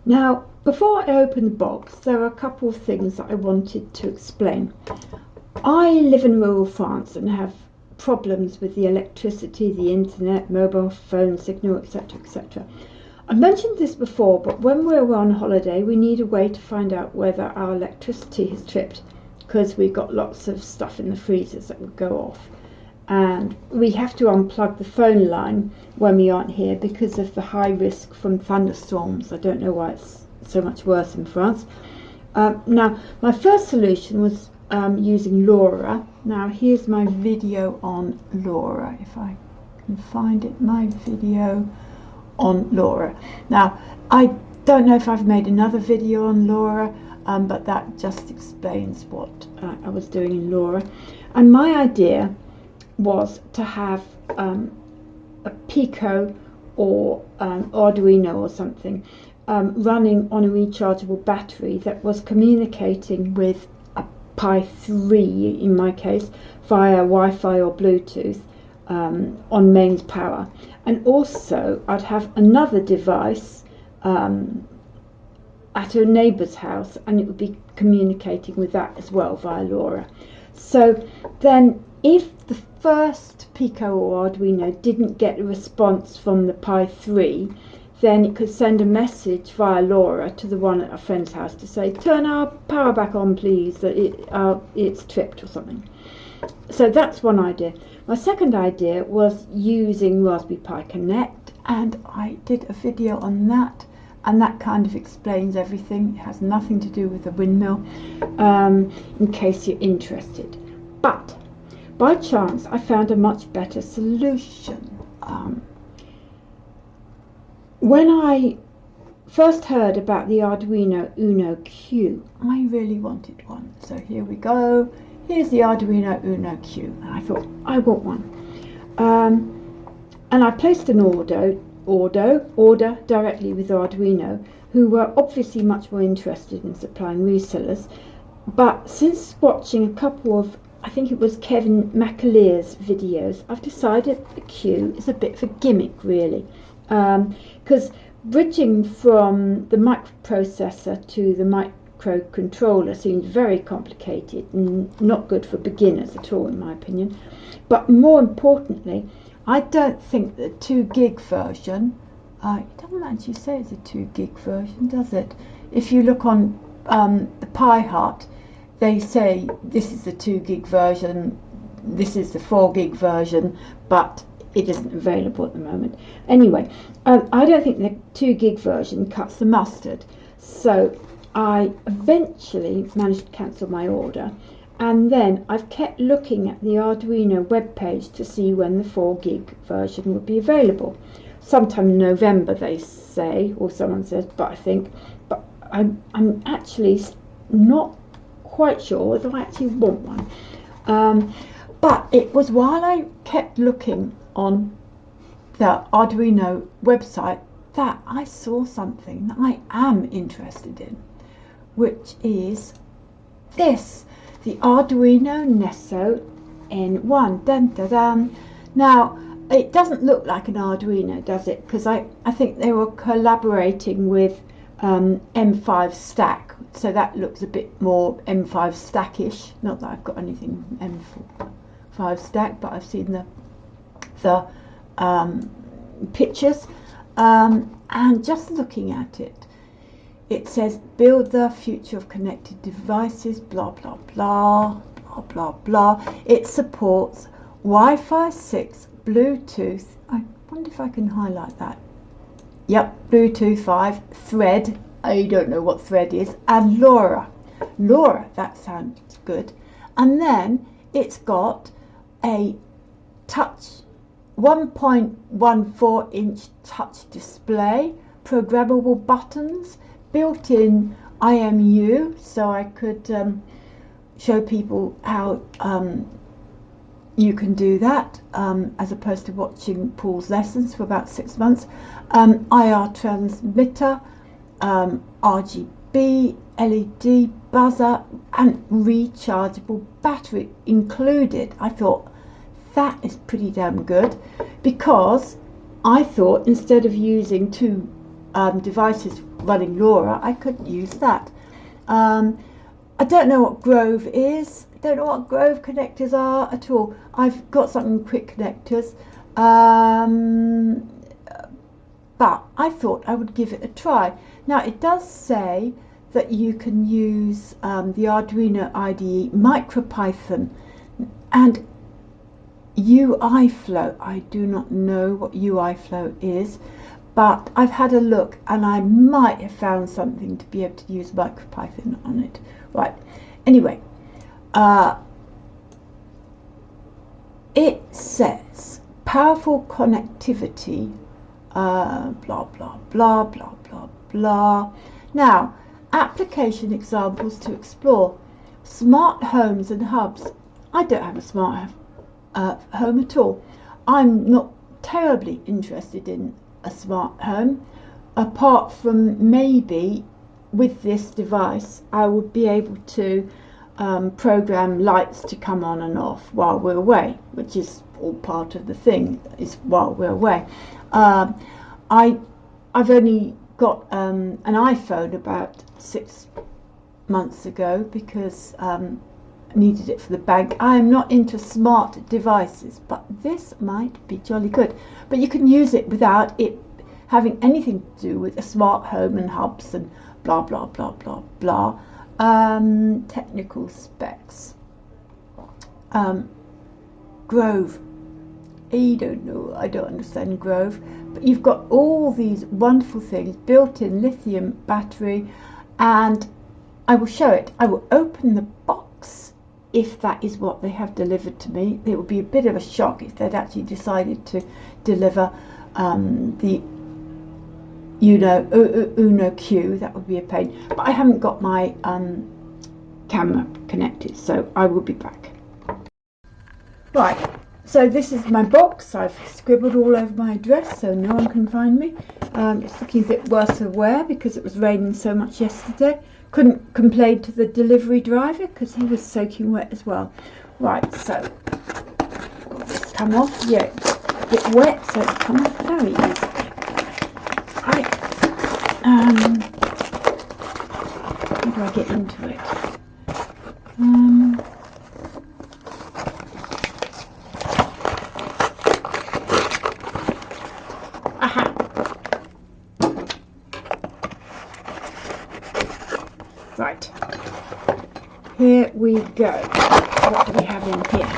Now, before I open the box, there are a couple of things that I wanted to explain. I live in rural France and have problems with the electricity, the internet, mobile phone signal, etc., etc. I mentioned this before, but when we're on holiday, we need a way to find out whether our electricity has tripped, because we've got lots of stuff in the freezers that will go off. And we have to unplug the phone line when we aren't here because of the high risk from thunderstorms. I don't know why it's so much worse in France. Now, my first solution was using LoRa. Now, here's my video on LoRa, if I can find it, my video on LoRa. Now, I don't know if I've made another video on LoRa, but that just explains what I was doing in LoRa. And my idea was to have a Pico or Arduino or something running on a rechargeable battery that was communicating with a Pi 3, in my case, via Wi-Fi or Bluetooth on mains power. And also I'd have another device at a neighbour's house, and it would be communicating with that as well via LoRa. So then if the first Pico or Arduino didn't get a response from the Pi 3, then it could send a message via LoRa to the one at a friend's house to say, turn our power back on please, that it's tripped or something. So that's one idea. My second idea was using Raspberry Pi Connect, and I did a video on that, and that kind of explains everything. It has nothing to do with the windmill, in case you're interested. But by chance, I found a much better solution. When I first heard about the Arduino Uno Q, I really wanted one. So here we go. Here's the Arduino Uno Q. And I thought, I want one. And I placed an order directly with Arduino, who were obviously much more interested in supplying resellers. But since watching a couple of, I think it was Kevin McAleer's videos, I've decided the Q is a bit of a gimmick, really, because bridging from the microprocessor to the microcontroller seems very complicated and not good for beginners at all, in my opinion. But more importantly, I don't think the 2 gig version, it doesn't actually say it's a 2 gig version, does it? If you look on the Pi Hut, they say this is the 2 gig version, this is the 4 gig version, but it isn't available at the moment. Anyway, I don't think the 2 gig version cuts the mustard, so I eventually managed to cancel my order, and then I've kept looking at the Arduino webpage to see when the 4 gig version would be available. Sometime in November, they say, or someone says, but I think, but I'm actually not quite sure whether I actually want one. But it was while I kept looking on the Arduino website that I saw something that I am interested in, which is this, the Arduino Nesso N1. Dun, dun, dun. Now, it doesn't look like an Arduino, does it? Because I think they were collaborating with M5 Stack, so that looks a bit more M5 Stackish. Not that I've got anything M5 Stack, but I've seen the pictures, and just looking at it, it says build the future of connected devices, blah blah blah blah blah blah. It supports Wi-Fi 6, Bluetooth, I wonder if I can highlight that, yep, Bluetooth 5, Thread, I don't know what Thread is, and LoRa. That sounds good. And then it's got a touch 1.14 inch touch display, programmable buttons, built-in IMU, so I could show people how you can do that, as opposed to watching Paul's lessons for about 6 months. IR transmitter, RGB, LED, buzzer, and rechargeable battery included. I thought that is pretty damn good, because I thought instead of using 2 devices running LoRa, I could use that. I don't know what Grove is. I don't know what Grove connectors are at all. I've got some quick connectors, but I thought I would give it a try. Now it does say that you can use the Arduino IDE Micropython and UI flow. I do not know what UI flow is, but I've had a look and I might have found something to be able to use Micropython on it. Right, anyway, it says powerful connectivity, blah, blah, blah, blah, blah, blah. Now, application examples to explore. Smart homes and hubs. I don't have a smart home at all. I'm not terribly interested in a smart home, apart from maybe with this device I would be able to program lights to come on and off while we're away, which is all part of the thing, is while we're away. I've only got an iPhone about 6 months ago because I needed it for the bank. I am not into smart devices, but this might be jolly good. But you can use it without it having anything to do with a smart home and hubs and blah blah blah blah blah. Technical specs. Grove. I don't know, I don't understand Grove, but you've got all these wonderful things, built-in lithium battery, and I will show it. I will open the box if that is what they have delivered to me. It would be a bit of a shock if they'd actually decided to deliver the Uno Q. That would be a pain, but I haven't got my camera connected, so I will be back. Right, so this is my box. I've scribbled all over my address so no one can find me. It's looking a bit worse for wear because it was raining so much yesterday. Couldn't complain to the delivery driver because he was soaking wet as well. Right, so it's come off. Yeah, it's a bit wet, so it's come off very easily. Right, how do I get into it? Aha. Right, here we go. What do we have in here?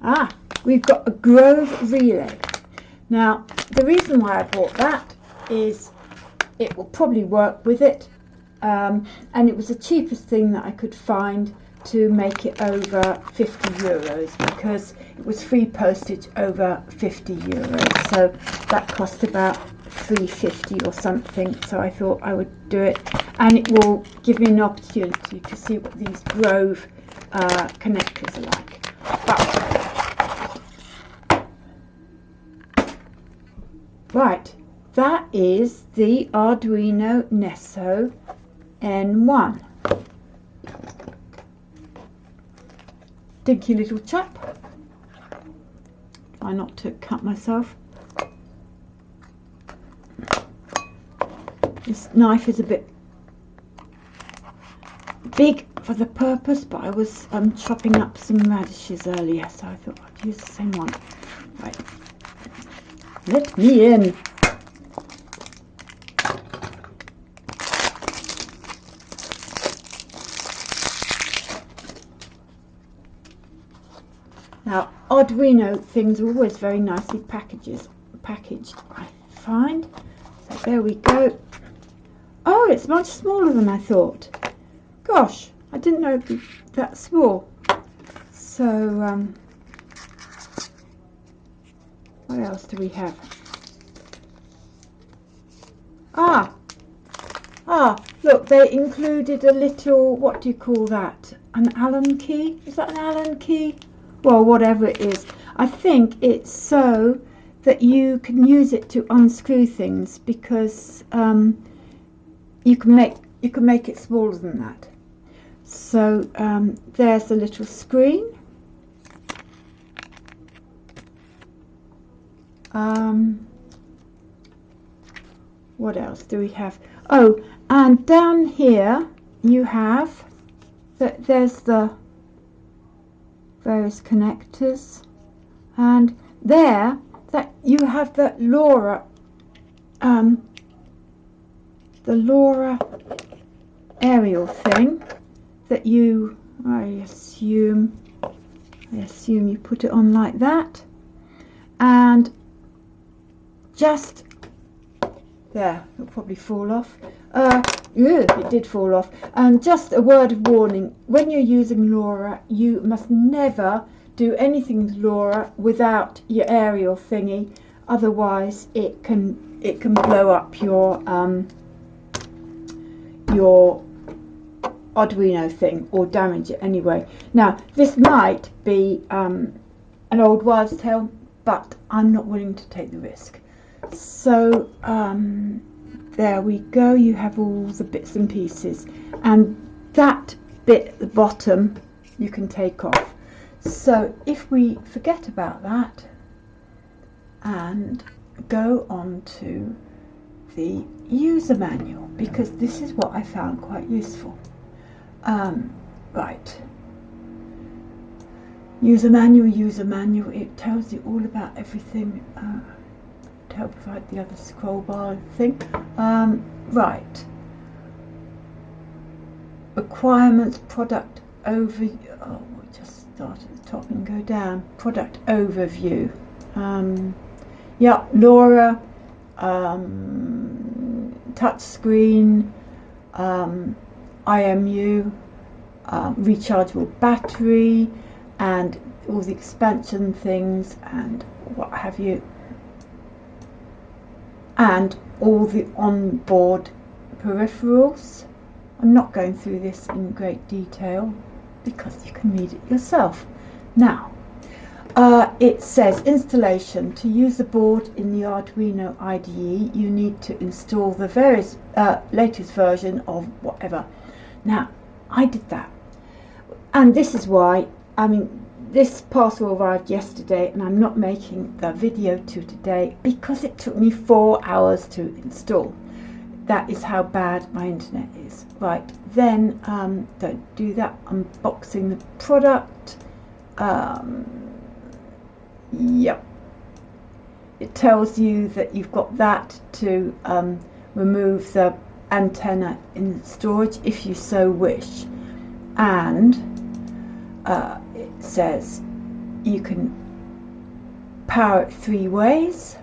Right, we've got a Grove relay. Now, the reason why I bought that is it will probably work with it, and it was the cheapest thing that I could find to make it over 50 euros because it was free postage over 50 euros, so that cost about 3.50 or something. So I thought I would do it, and it will give me an opportunity to see what these Grove connectors are like. But right, that is the Arduino Nesso N1. Dinky little chap. Try not to cut myself. This knife is a bit big for the purpose, but I was chopping up some radishes earlier, so I thought I'd use the same one. Right, let me in. Now, Arduino things are always very nicely packaged, I find. So there we go. Oh, it's much smaller than I thought. Gosh, I didn't know it'd be that small. So, what else do we have? Look, they included a little, what do you call that? An Allen key? Is that an Allen key? Well, whatever it is. I think it's so that you can use it to unscrew things, because you can make it smaller than that. So there's the little screen. what else do we have? Oh, and down here you have there's the various connectors, and there that you have the LoRa aerial thing that you, I assume you put it on like that, and just there, it'll probably fall off. It did fall off. And just a word of warning, when you're using LoRa, you must never do anything with LoRa without your aerial thingy, otherwise it can blow up your Arduino thing, or damage it anyway. Now this might be an old wives' tale, but I'm not willing to take the risk. So there we go, you have all the bits and pieces, and that bit at the bottom you can take off. So if we forget about that and go on to the user manual, because this is what I found quite useful. Right, user manual, it tells you all about everything. To help provide the other scroll bar thing. Right, requirements, product overview. Oh, we just start at the top and go down. Product overview. Yeah, LoRa, touch screen, IMU, rechargeable battery, and all the expansion things and what have you, and all the onboard peripherals. I'm not going through this in great detail because you can read it yourself. Now, it says installation. To use the board in the Arduino IDE, you need to install the various latest version of whatever. Now, I did that, and this is why, I mean, this parcel arrived yesterday and I'm not making the video to today because it took me 4 hours to install. That is how bad my internet is. Right, then don't do that. Unboxing the product. Yep, it tells you that you've got that to remove the antenna in storage if you so wish, and it says you can power it 3 ways,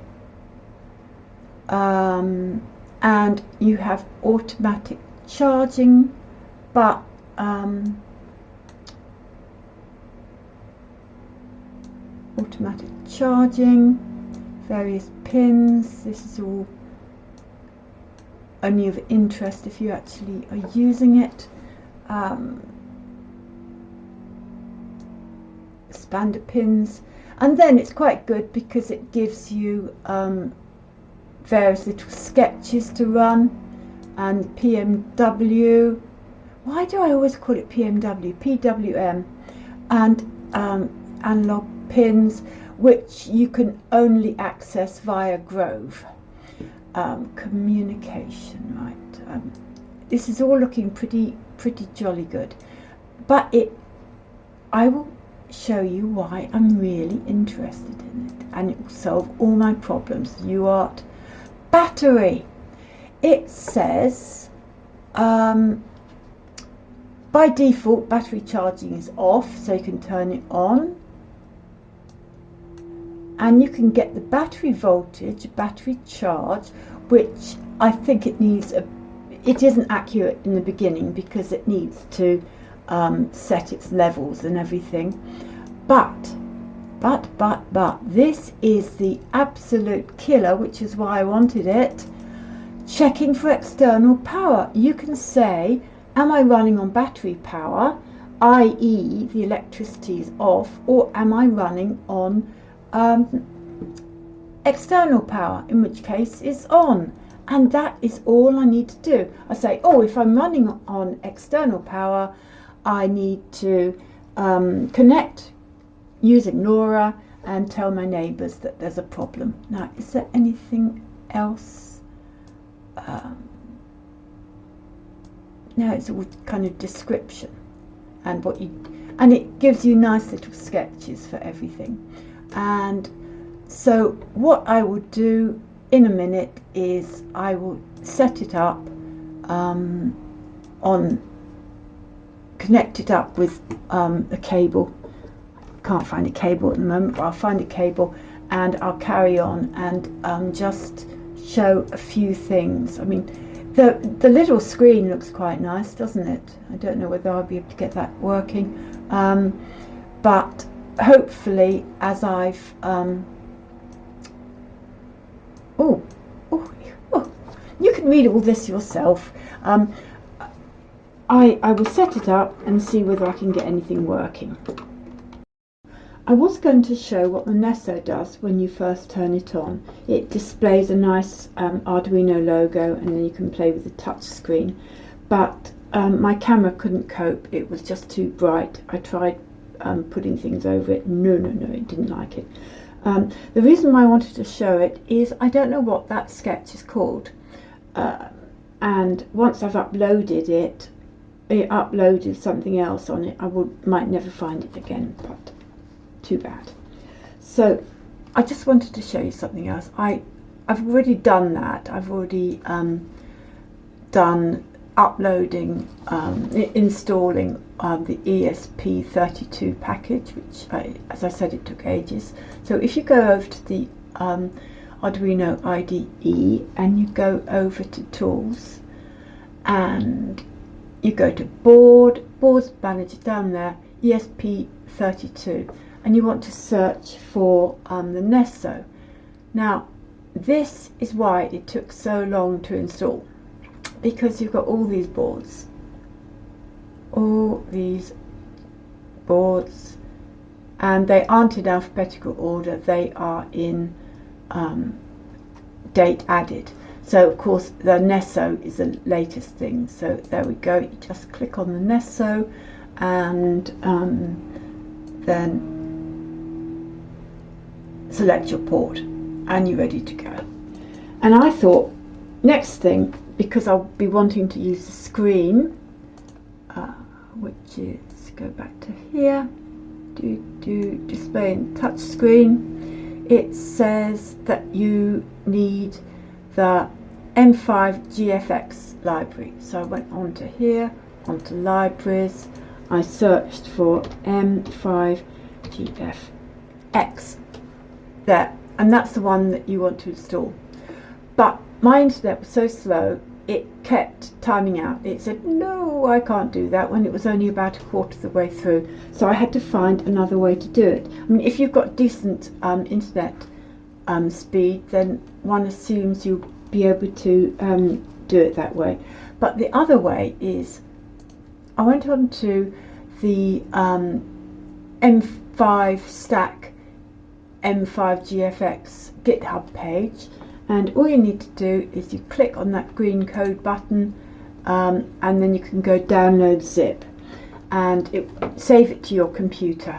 and you have automatic charging, but automatic charging, various pins. This is all only of interest if you actually are using it. Expander pins, and then it's quite good because it gives you various little sketches to run, and PMW. Why do I always call it PMW? PWM, and analog pins, which you can only access via Grove. Communication, right? This is all looking pretty jolly good, but I will show you why I'm really interested in it, and it will solve all my problems. UART battery. It says by default battery charging is off, so you can turn it on, and you can get the battery voltage, battery charge, which I think it needs it isn't accurate in the beginning because it needs to set its levels and everything, but this is the absolute killer, which is why I wanted it. Checking for external power. You can say, am I running on battery power, i.e. the electricity is off, or am I running on external power, in which case it's on. And that is all I need to do. I say, oh, if I'm running on external power, I need to connect using LoRa and tell my neighbours that there's a problem. Now, is there anything else? now it's all kind of description and and it gives you nice little sketches for everything. And so what I will do in a minute is I will set it up connect it up with a cable. Can't find a cable at the moment, but I'll find a cable and I'll carry on and just show a few things. I mean, the little screen looks quite nice, doesn't it? I don't know whether I'll be able to get that working, but hopefully, as I've you can read all this yourself. I will set it up and see whether I can get anything working. I was going to show what the Nesso does when you first turn it on. It displays a nice Arduino logo, and then you can play with the touch screen. But my camera couldn't cope. It was just too bright. I tried putting things over it. No, it didn't like it. The reason why I wanted to show it is I don't know what that sketch is called. And once I've uploaded it, it uploaded something else on it. I might never find it again, but too bad. So I just wanted to show you something else. I've already done that. I've already done uploading, installing the ESP32 package, which as I said, it took ages. So if you go over to the Arduino IDE and you go over to Tools and you go to Boards Manager down there, ESP32, and you want to search for the Nesso. Now this is why it took so long to install, because you've got all these boards, and they aren't in alphabetical order, they are in date added. So of course the Nesso is the latest thing. So there we go, you just click on the Nesso and then select your port and you're ready to go. And I thought, next thing, because I'll be wanting to use the screen, which is, go back to here, do display in touch screen, it says that you need the M5 GFX library. So I went onto here, onto libraries, I searched for M5 GFX there, and that's the one that you want to install. But my internet was so slow, it kept timing out. It said, no, I can't do that, when it was only about a quarter of the way through. So I had to find another way to do it. I mean, if you've got decent internet speed, then one assumes you'll be able to do it that way. But the other way is, I went on to the M5 stack M5 GFX GitHub page, and all you need to do is you click on that green code button, and then you can go download zip and save it to your computer.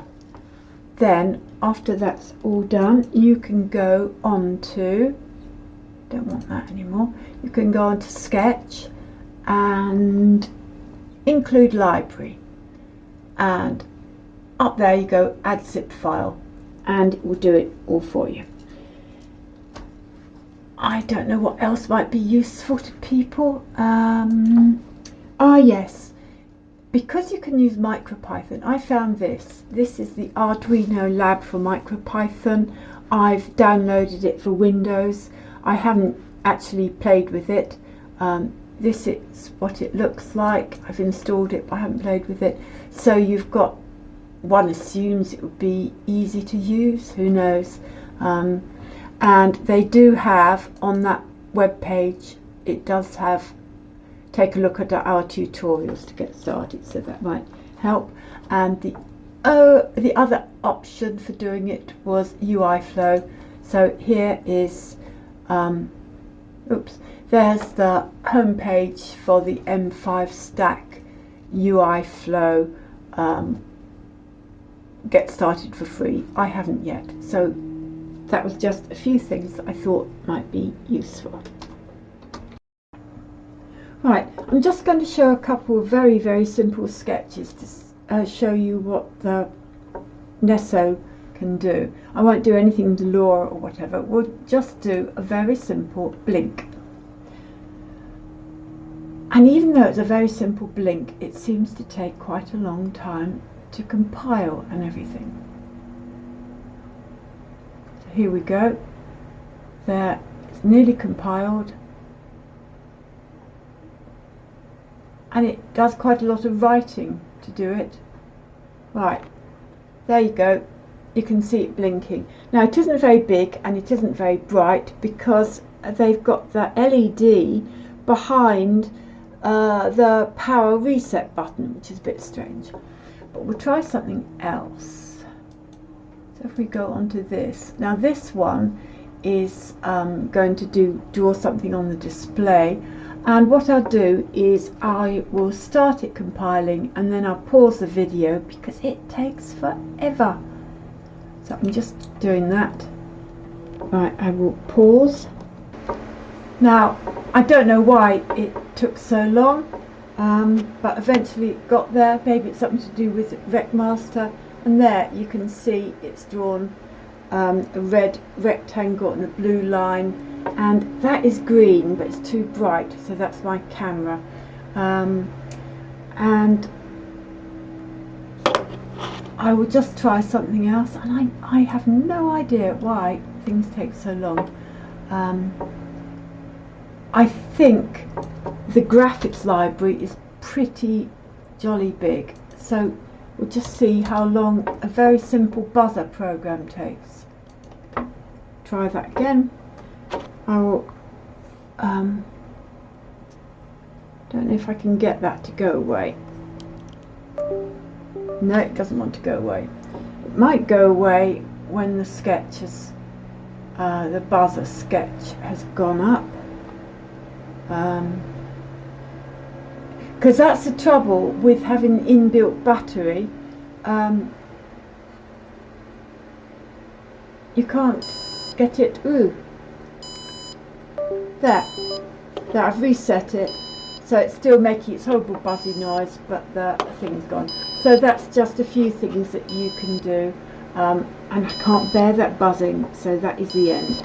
Then after that's all done, you can go on to, don't want that anymore, you can go on to Sketch and include library, and up there you go add zip file, and it will do it all for you. I don't know what else might be useful to people. Yes, because you can use Micropython, I found this. This is the Arduino Lab for Micropython. I've downloaded it for Windows. I haven't actually played with it. This is what it looks like. I've installed it, but I haven't played with it. So you've got, one assumes it would be easy to use, who knows. And they do have on that web page, it does have, take a look at our tutorials to get started, so that might help. And the other option for doing it was UI flow. So here is there's the home page for the M5 stack UI flow. Get started for free. I haven't yet, so that was just a few things that I thought might be useful. Right, I'm just going to show a couple of very, very simple sketches to show you what the Nesso can do. I won't do anything with Laura or whatever. We'll just do a very simple blink. And even though it's a very simple blink, it seems to take quite a long time to compile and everything. So here we go. There, it's nearly compiled. And it does quite a lot of writing to do it. Right, there you go. You can see it blinking. Now it isn't very big and it isn't very bright because they've got the LED behind the power reset button, which is a bit strange. But we'll try something else. So if we go on to this. Now this one is going to draw something on the display. And what I'll do is I will start it compiling and then I'll pause the video because it takes forever. So I'm just doing that. Right, I will pause. Now, I don't know why it took so long, but eventually it got there. Maybe it's something to do with RecMaster. And there you can see it's drawn a red rectangle and a blue line. And that is green, but it's too bright, so that's my camera. And I will just try something else, and I have no idea why things take so long. I think the graphics library is pretty jolly big, so we'll just see how long a very simple buzzer program takes. Try that again. I will, don't know if I can get that to go away. No, it doesn't want to go away. It might go away when the sketch has, the buzzer sketch has gone up. Because that's the trouble with having inbuilt battery. You can't get it. Ooh. There, I've reset it, so it's still making its horrible buzzy noise, but the thing's gone. So that's just a few things that you can do, and I can't bear that buzzing, so that is the end.